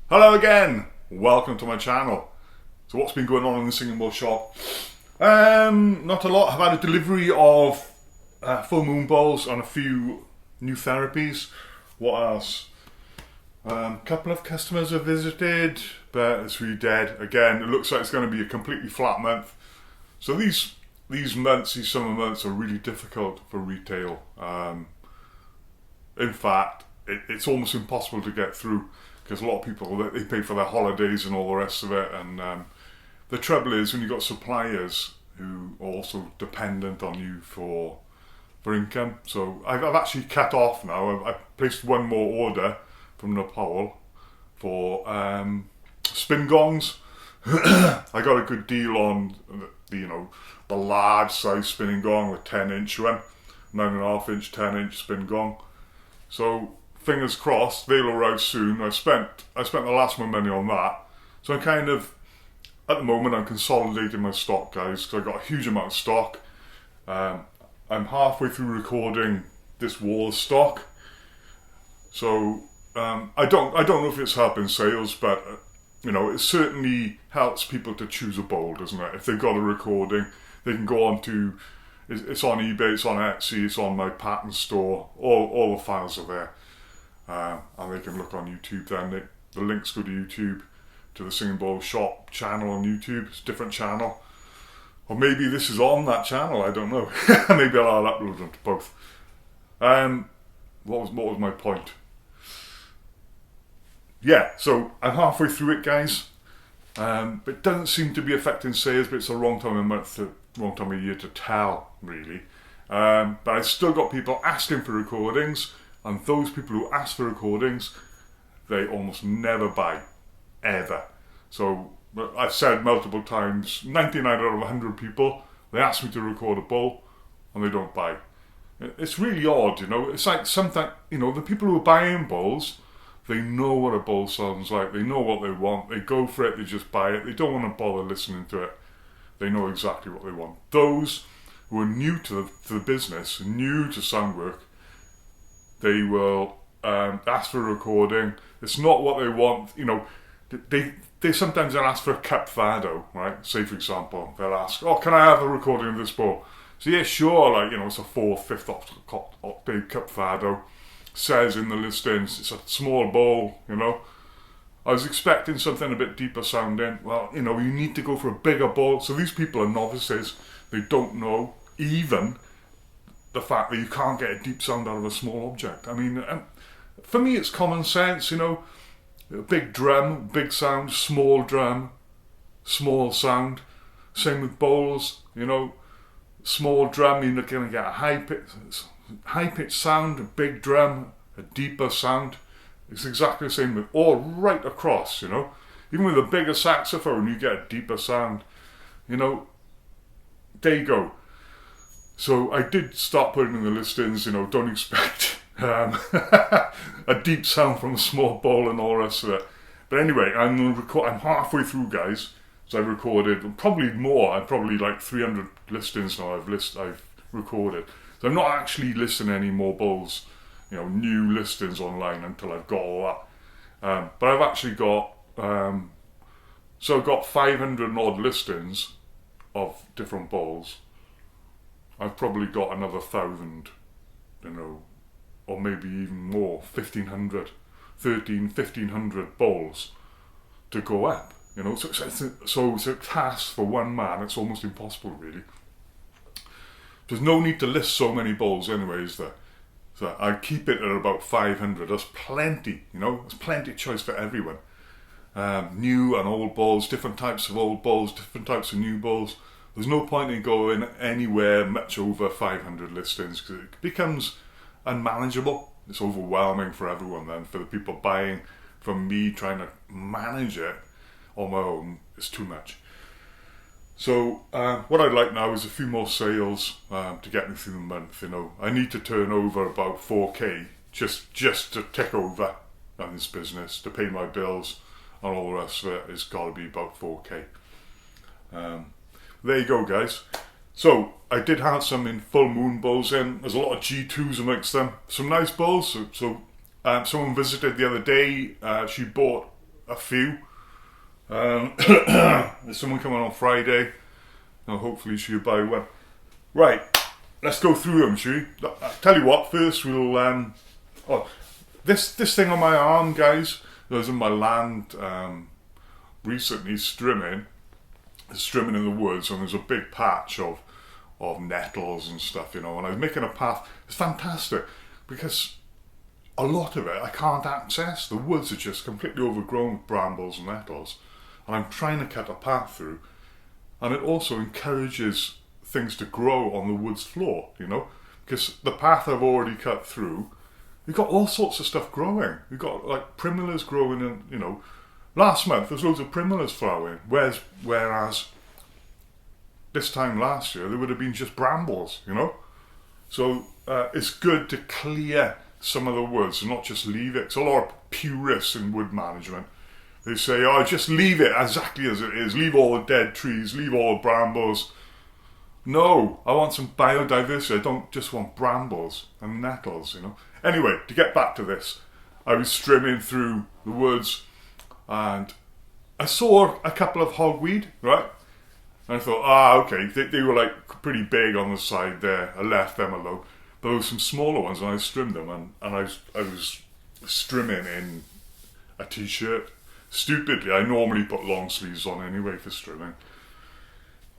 Hello again, welcome to my channel. So what's been going on in the Singing Bowl shop? Not a lot. I've had a delivery of full moon bowls and a few new therapies. What else? Couple of customers have visited, but it's really dead. Again, it looks like it's going to be a completely flat month. So these summer months are really difficult for retail. In fact, it's almost impossible to get through because a lot of people, they pay for their holidays and all the rest of it. And the trouble is when you've got suppliers who are also dependent on you for income. So I've actually cut off now. I've placed one more order from Nepal for spin gongs. I got a good deal on the large size spinning gong with 10-inch one, 9.5-inch, 10-inch spin gong. So fingers crossed they'll arrive soon. I spent the last of my money on that. So I'm kind of at the moment I'm consolidating my stock, guys, because I got a huge amount of stock. I'm halfway through recording this wall stock. So I don't know if it's helping sales, but it certainly helps people to choose a bowl, doesn't it? If they've got a recording, they can go on to, it's on eBay, it's on Etsy, it's on my pattern store, all the files are there. And they can look on YouTube then. The links go to YouTube, to the Singing Bowl shop channel on YouTube. It's a different channel. Or maybe this is on that channel, I don't know. Maybe I'll upload them to both. What was my point? Yeah, so I'm halfway through it, guys. But it doesn't seem to be affecting sales, but it's the wrong time of year to tell, really. But I've still got people asking for recordings, and those people who ask for recordings, they almost never buy, ever. So I've said multiple times, 99 out of 100 people, they ask me to record a bowl, and they don't buy. It's really odd, It's like sometimes, the people who are buying bowls, they know what a bowl sounds like. They know what they want. They go for it. They just buy it. They don't want to bother listening to it. They know exactly what they want. Those who are new to the business, new to sound work, they will ask for a recording. It's not what they want. They sometimes they'll ask for a cup fado, right? Say for example, they'll ask, "Oh, can I have a recording of this bowl?" So yeah, sure. It's a 4th, 5th octave cup fado. Says in the listings it's a small bowl. I was expecting something a bit deeper sounding. Well, you need to go for a bigger bowl. So these people are novices. They don't know even the fact that you can't get a deep sound out of a small object. I mean, for me it's common sense. A big drum, big sound, small drum, small sound. Same with bowls. Small drum, you're not going to get a high-pitched sound, a big drum, a deeper sound. It's exactly the same with all right across, Even with a bigger saxophone, you get a deeper sound. There you go. So I did start putting in the listings, don't expect a deep sound from a small bowl and all the rest of it. But anyway, I'm halfway through, guys. So I've recorded probably more. I'm probably like 300 listings now I've recorded. So I'm not actually listing any more bowls, new listings online until I've got all that. But I've actually got, so I've got 500 and odd listings of different bowls. I've probably got another 1,000, or maybe even more, 1,500 bowls to go up. So it's a task for one man. It's almost impossible, really. There's no need to list so many bowls anyway, is there? So I keep it at about 500. That's plenty, There's plenty of choice for everyone. New and old bowls, different types of old bowls, different types of new bowls. There's no point in going anywhere much over 500 listings because it becomes unmanageable. It's overwhelming for everyone then. For the people buying from me, trying to manage it on my own, it's too much. So what I'd like now is a few more sales to get me through the month. I need to turn over about 4k just to tick over on this business, to pay my bills and all the rest of it. It's got to be about 4k. There you go, guys. So I did have some in full moon bowls in. There's a lot of G2s amongst them. Some nice bowls. So someone visited the other day. She bought a few. There's someone coming on Friday. Now hopefully she'll buy one. Right, let's go through them, shall we? I'll tell you what, first we'll... this thing on my arm, guys, I was in my land recently strimming in the woods, and there's a big patch of nettles and stuff, and I was making a path. It's fantastic, because a lot of it I can't access. The woods are just completely overgrown with brambles and nettles, and I'm trying to cut a path through, and it also encourages things to grow on the woods floor, because the path I've already cut through, you've got all sorts of stuff growing. You've got like primulas growing, and last month there's loads of primulas flowering, whereas this time last year there would have been just brambles, So it's good to clear some of the woods and not just leave it. It's a lot of purists in wood management. They say, just leave it exactly as it is. Leave all the dead trees, leave all the brambles. No, I want some biodiversity. I don't just want brambles and nettles, Anyway, to get back to this, I was strimming through the woods and I saw a couple of hogweed, right? And I thought, okay, they were like pretty big on the side there. I left them alone. But there were some smaller ones and I strimmed them, and I was strimming in a t-shirt. Stupidly, I normally put long sleeves on anyway for strimming.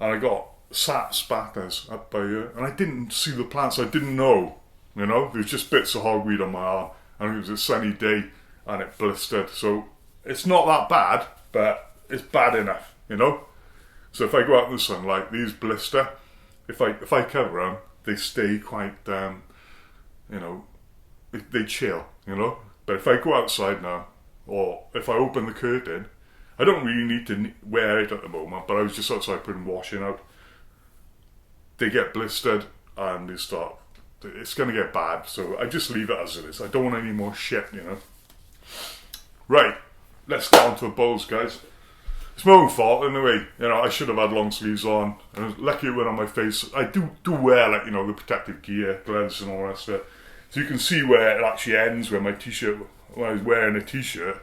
And I got sap spatters up by here, and I didn't see the plants. I didn't know, there was just bits of hogweed on my arm, and it was a sunny day and it blistered. So it's not that bad, but it's bad enough, So if I go out in the sunlight, these blister. If I cover them, they stay quite, they chill, But if I go outside now, or if I open the curtain, I don't really need to wear it at the moment, but I was just outside putting washing out. They get blistered and it's going to get bad, so I just leave it as it is. I don't want any more shit, Right, let's get on to the bowls, guys. It's my own fault in a way. I should have had long sleeves on. I was lucky it went on my face. I do wear the protective gear, gloves and all the rest of it. So you can see where it actually ends, where my t-shirt, when I was wearing a t-shirt,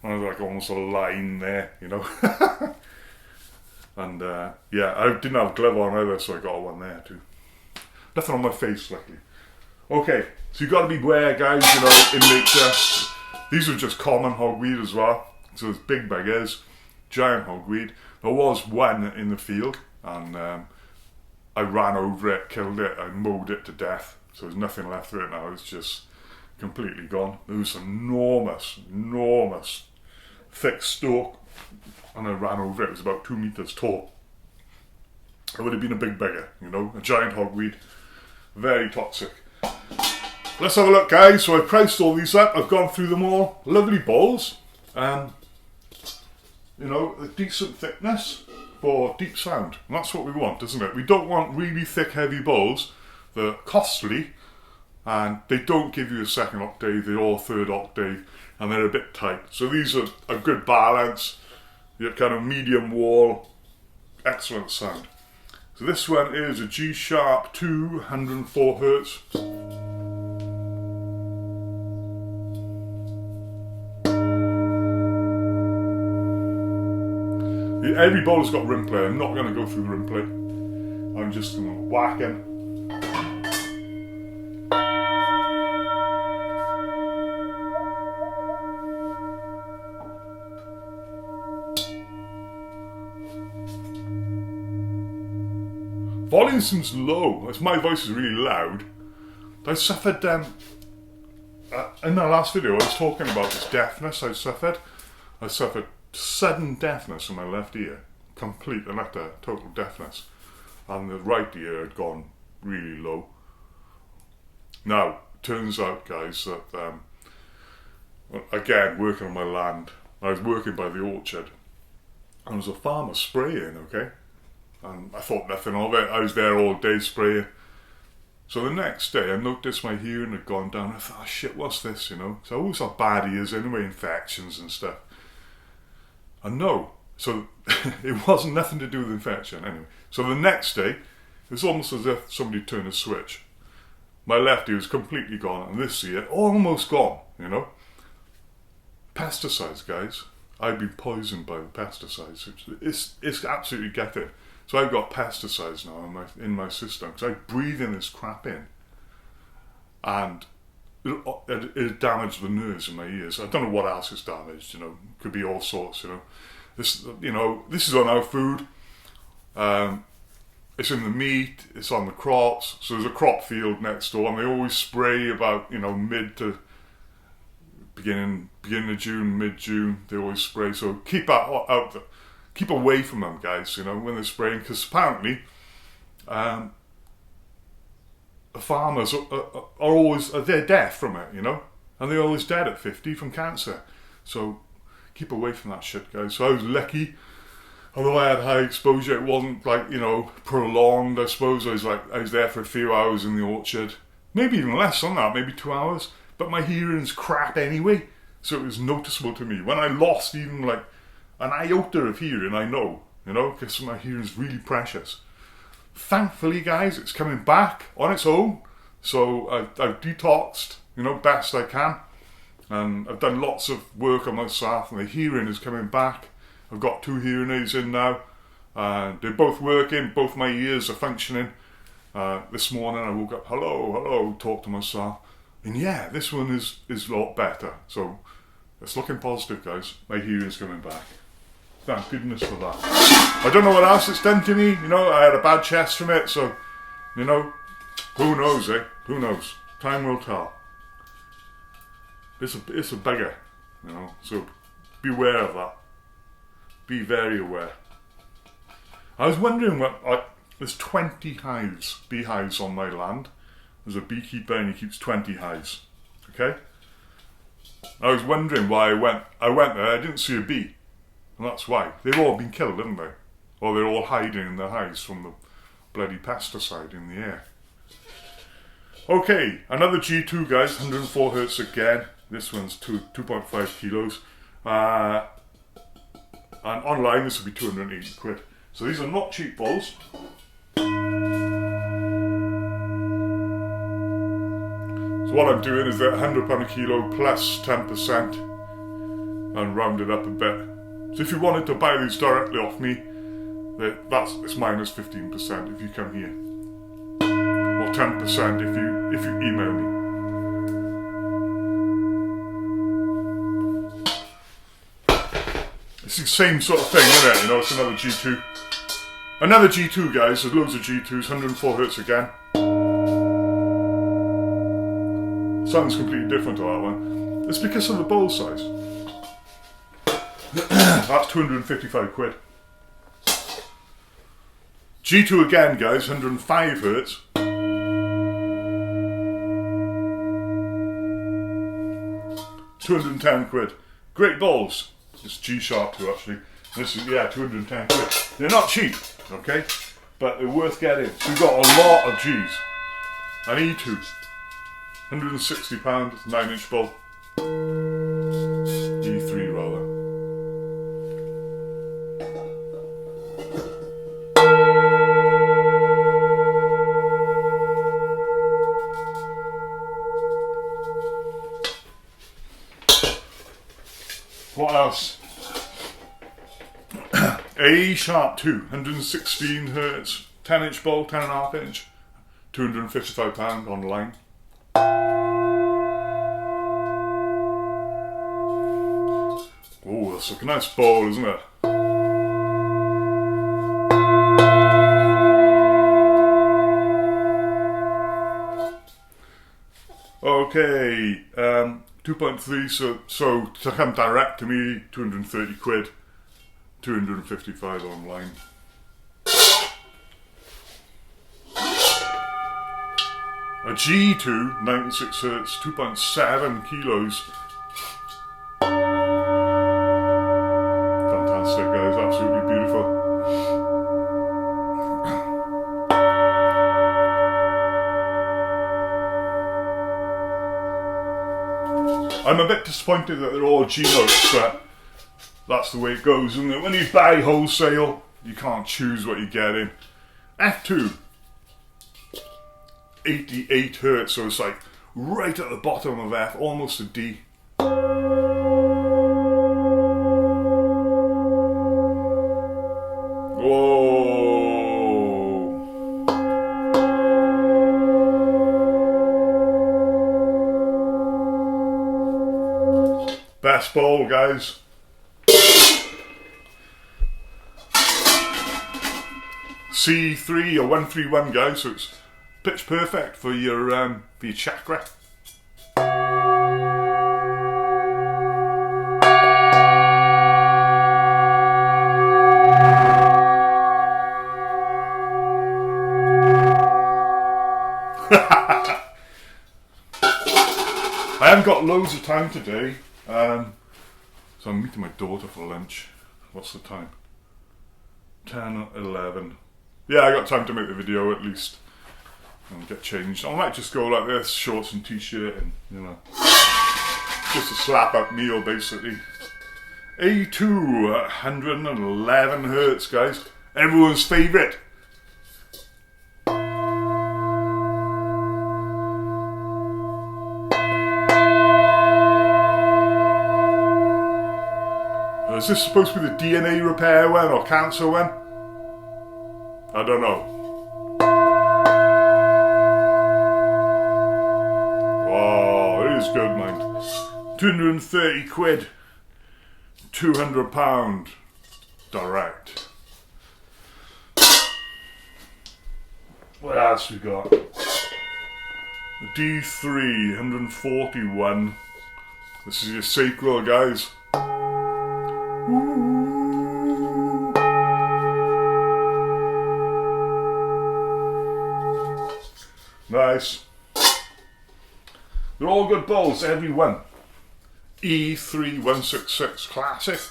and I was like almost a line there, And I didn't have a glove on either, so I got one there too. Nothing on my face, luckily. Okay, so you got to beware, guys, in nature. These are just common hogweed as well. So there's big beggars, giant hogweed. There was one in the field, and I ran over it, killed it, I mowed it to death. So there's nothing left of it now. It's just completely gone. There was an enormous, thick stalk, and I ran over it. It was about 2 meters tall. It would have been a big beggar, a giant hogweed. Very toxic. Let's have a look, guys. So I've priced all these up. I've gone through them all. Lovely bowls. A decent thickness for deep sound. And that's what we want, isn't it? We don't want really thick, heavy bowls. They're costly, and they don't give you a second octave. They're all third octave, and they're a bit tight. So these are a good balance. You're kind of medium wall, excellent sound. So this one is a G Sharp 2, 104 Hertz. Every bowl's got rim play. I'm not going to go through rim play. I'm just going to whack in. Volume seems low. My voice is really loud. I suffered, in the last video I was talking about this deafness I suffered. I suffered sudden deafness in my left ear. Complete and utter total deafness. And the right ear had gone really low. Now, turns out, guys, that, again, working on my land, I was working by the orchard. And there was a farmer spraying, okay? And I thought nothing of it. I was there all day spraying. So the next day I noticed my hearing had gone down. I thought, oh shit, what's this, So I always have bad ears anyway, infections and stuff. And no, so it wasn't nothing to do with infection anyway. So the next day, it was almost as if somebody turned a switch. My left ear was completely gone, and this ear almost gone, Pesticides, guys. I've been poisoned by the pesticides. It's absolutely ghetto. So I've got pesticides now in my system because I breathe in this crap in, and it damaged the nerves in my ears. I don't know what else is damaged. Could be all sorts. This is on our food. It's in the meat. It's on the crops. So there's a crop field next door, and they always spray about mid to beginning of June, mid-June. They always spray. So keep keep away from them, guys. When they're spraying, because apparently, the farmers they're dead from it, and they're always dead at 50 from cancer. So keep away from that shit, guys. So I was lucky. Although I had high exposure, it wasn't prolonged. I suppose I was there for a few hours in the orchard, maybe even less than that, maybe 2 hours. But my hearing's crap anyway, so it was noticeable to me. When I lost even an iota of hearing, I know, because my hearing's really precious. Thankfully, guys, it's coming back on its own. So I've detoxed, best I can, and I've done lots of work on myself, and the hearing is coming back. I've got 2 hearing aids in now, and they're both working. Both my ears are functioning. This morning I woke up, hello, talk to myself. And yeah, this one is a lot better. So it's looking positive, guys. My hearing's coming back. Thank goodness for that. I don't know what else it's done to me. I had a bad chest from it. So, who knows, eh? Who knows? Time will tell. It's a bugger, So beware of that. Be very aware. I was wondering there's 20 beehives on my land. There's a beekeeper and he keeps 20 hives. Okay? I was wondering why I went there, I didn't see a bee. And that's why. They've all been killed, haven't they? Or they're all hiding in their hives from the bloody pesticide in the air. Okay, another G2, guys, 104 hertz again. This one's 2.5 kilos. And online this will be 280 quid. So these are not cheap balls. So what I'm doing is that £100 a kilo plus 10% and round it up a bit. So if you wanted to buy these directly off me, it's minus 15% if you come here, or 10% if you email me. It's the same sort of thing, isn't it? It's another G2. Another G2, guys. There's loads of G2s. 104 hertz again. Sounds completely different to that one. It's because of the bowl size. That's 255 quid. G2 again, guys. 105 hertz. 210 quid. Great balls. It's G Sharp 2 actually. This is 210 quid. They're not cheap, okay, but they're worth getting. So we've got a lot of G's. An E2, £160, 9-inch ball. E3 rather. What else? A Sharp 2, 116 hertz, 10-inch ball, 10.5 inch, £255 online. Oh, that's a nice ball, isn't it? Okay, 2.3, so to come direct to me, 230 quid, 255 online. A G2, 96 hertz, 2.7 kilos. Fantastic, guys, absolutely beautiful. I'm a bit disappointed that they're all G notes, but that's the way it goes, isn't it? When you buy wholesale, you can't choose what you're getting. F2, 88 hertz, so it's like right at the bottom of F, almost a D. Les Paul, guys. C3 or 131, guys, so it's pitch perfect for your chakra. I haven't got loads of time today, so I'm meeting my daughter for lunch. What's the time? 10 or 11. Yeah, I got time to make the video at least and get changed. I might just go like this, shorts and t-shirt, and you know, just a slap up meal basically. A2 at 111 hertz, guys. Everyone's favourite. Is this supposed to be the DNA repair one or cancer one? I don't know. Oh, it is good, mind. 230 quid. £200 direct. What else we got? D3, 141. This is your sequel, guys. Ooh. Nice. They're all good bowls, every one. E3 166 classic.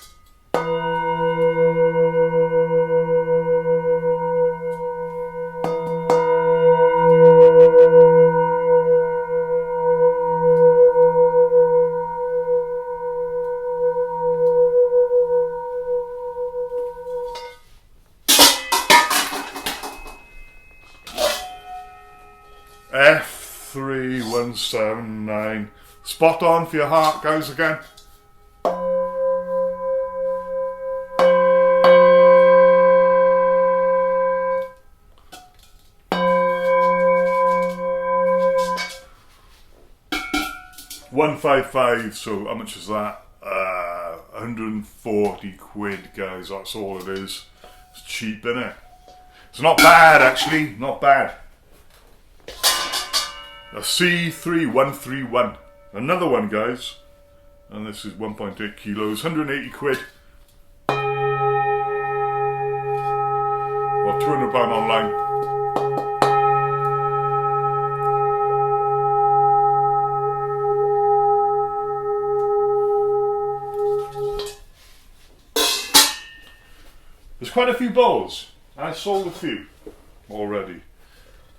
F3179. Spot on for your heart, guys, again. £155, so how much is that? 140 quid, guys, that's all it is. It's cheap, innit? It's not bad, actually, not bad. A C3131, another one, guys, and this is 1.8 kilos, 180 quid, or £200 online. There's quite a few bowls. I sold a few already.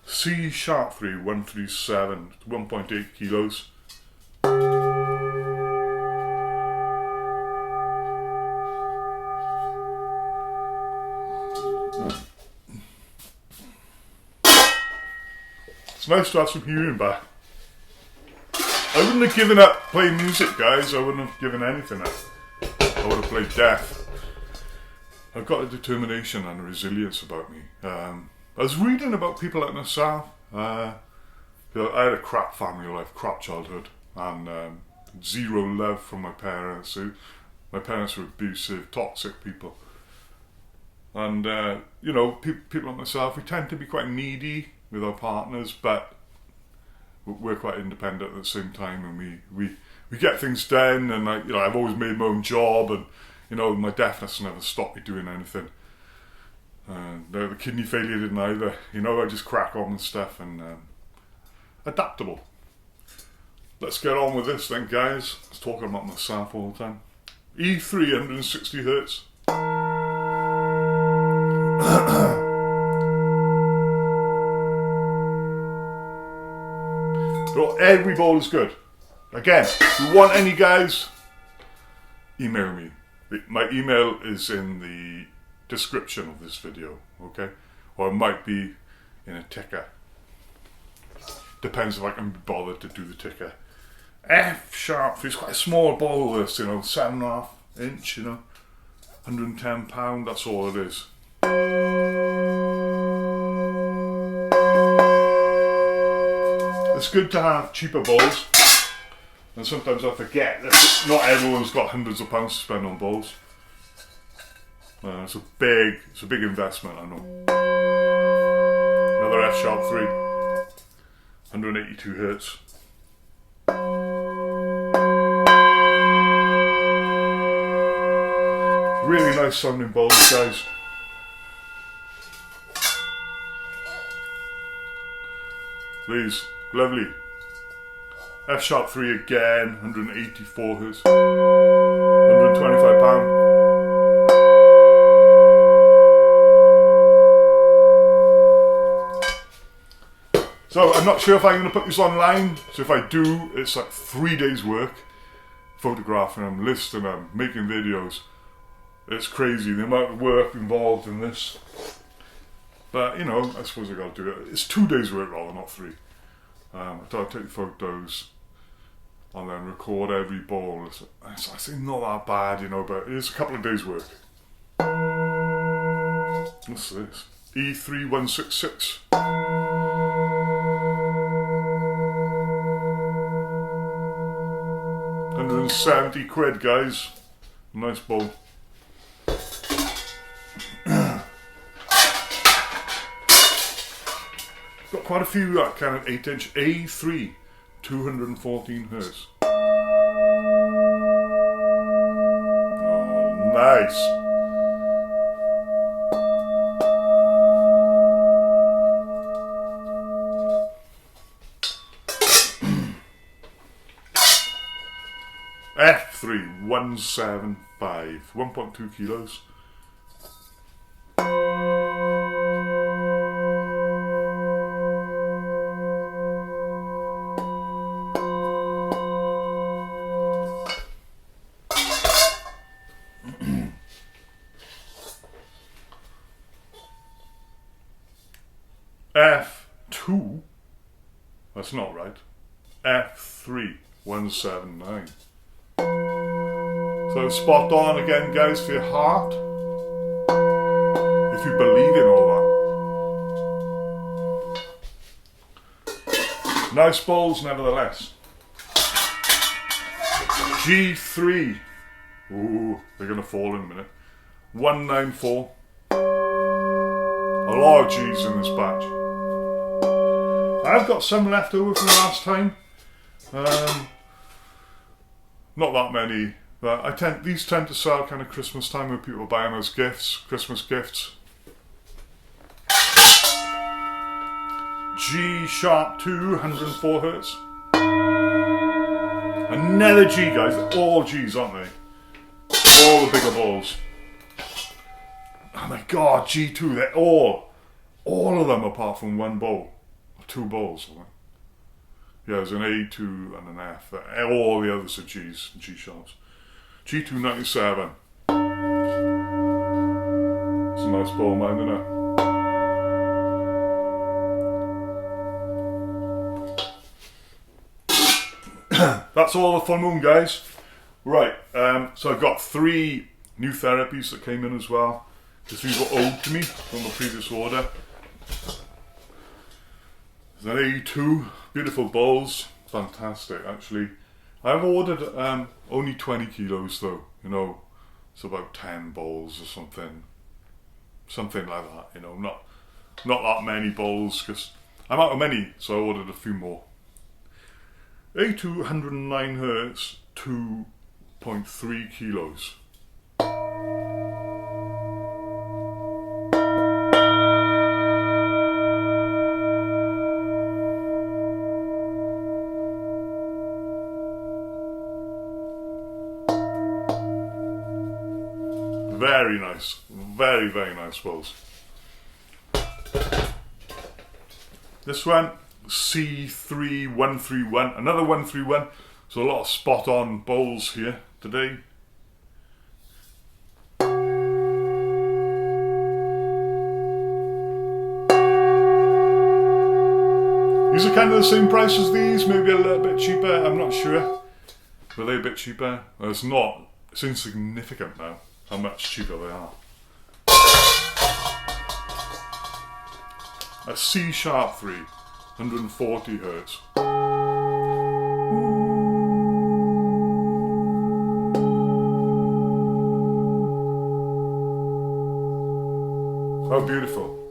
C Sharp 3137, 1.8 kilos. It's nice to have some hearing back. I wouldn't have given up playing music, guys. I wouldn't have given anything up. I would have played deaf. I've got a determination and a resilience about me. I was reading about people like myself. I had a crap family life, crap childhood, and zero love from my parents. My parents were abusive, toxic people. And, you know, people like myself, we tend to be quite needy with our partners, but we're quite independent at the same time, and we get things done, and I've always made my own job, and you know, my deafness never stopped me doing anything. The kidney failure didn't either. You know, I just crack on and stuff, and adaptable. Let's get on with this then, guys. I was talking about myself all the time. E3 160 hertz. So every bowl is good. Again, if you want any, guys, email me. My email is in the description of this video, okay? Or it might be in a ticker. Depends if I can be bothered to do the ticker. F Sharp, it's quite a small bowl, this, you know, 7.5 inch, you know, £110, that's all it is. It's good to have cheaper bowls. And sometimes I forget that not everyone's got hundreds of pounds to spend on bowls. It's a big investment, I know. Another F sharp 3, 182 hertz. Really nice sounding bowls, guys. These, lovely. F sharp 3 again, 184 hertz, £125. So I'm not sure if I'm going to put this online, so if I do, it's like 3 days work, photographing them, listing them, making videos. It's crazy, the amount of work involved in this. But, you know, I suppose I got to do it. It's 2 days work rather, not 3. I thought I'd take photos and then record every bowl. It's I say not that bad, you know, but it's a couple of days work. What's this? E3166. 170 quid, guys. Nice bowl. Got quite a few kind of 8-inch A3, 214 hertz. Oh, nice. F3 175, 1.2 kilos. F2, that's not right. F3 179. So spot on again, guys, for your heart. If you believe in all that. Nice bowls, nevertheless. G3. Ooh, they're going to fall in a minute. 194. A lot of G's in this batch. I've got some left over from last time. Not that many. But these tend to sell kind of Christmas time when people buy them as gifts, Christmas gifts. G sharp 2, 104 hertz. Another G, guys. They're all G's, aren't they? All the bigger balls. Oh my god, G2. They're all of them apart from one bowl. Or 2 bowls. Yeah, there's an A2 and an F. All the others are G's, G sharps. G297. It's a nice bowl, man, isn't it? That's all the full moon, guys. Right, so I've got 3 new therapies that came in as well. Because these were owed to me from the previous order. There's an A2, beautiful bowls, fantastic actually. I've ordered only 20 kilos though, you know, it's about 10 bowls or something like that, you know, not that many bowls because I'm out of money, so I ordered a few more. A2 109 hertz, 2.3 kilos. Very nice, very, very nice bowls. This one, C3131, another 131. So a lot of spot on bowls here today. These are kind of the same price as these, maybe a little bit cheaper, I'm not sure. Were they a bit cheaper? Well, it's not, it's insignificant now how much cheaper they are. A C sharp 3, 140 hertz. How beautiful.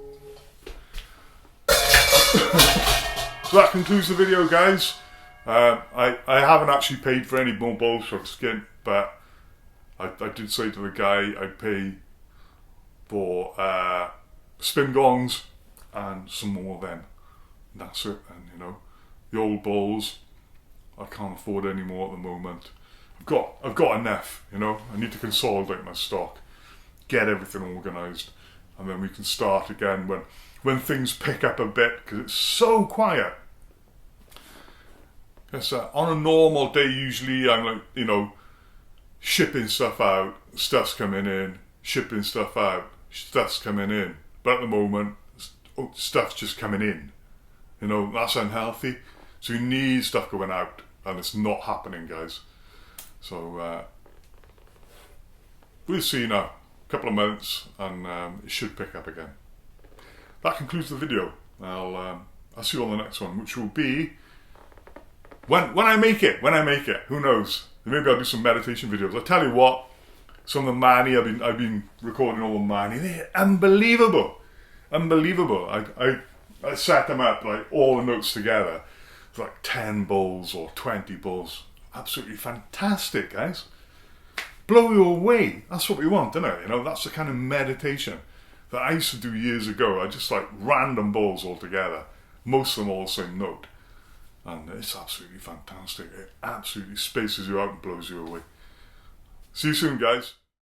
So that concludes the video, guys. I haven't actually paid for any more bowls for skin, but I did say to the guy I'd pay for spin gongs and some more of them. And that's it. And you know, the old bowls, I can't afford any more at the moment. I've got enough, you know. I need to consolidate my stock, get everything organised, and then we can start again when things pick up a bit, because it's so quiet. Yes, on a normal day, usually I'm like, you know, shipping stuff out, stuff's coming in, shipping stuff out, stuff's coming in. But at the moment, stuff's just coming in. You know, that's unhealthy. So you need stuff going out, and it's not happening, guys. So we'll see now. A couple of months, and it should pick up again. That concludes the video. I'll see you on the next one, which will be when I make it. Who knows? Maybe I'll do some meditation videos. I tell you what, some of the mani I've been recording all the mani. They're unbelievable. I set them up like all the notes together. It's like 10 bowls or 20 bowls. Absolutely fantastic, guys. Blow you away. That's what we want, isn't it? You know, that's the kind of meditation that I used to do years ago. I just like random bowls all together. Most of them all the same note. And it's absolutely fantastic. It absolutely spaces you out and blows you away. See you soon, guys.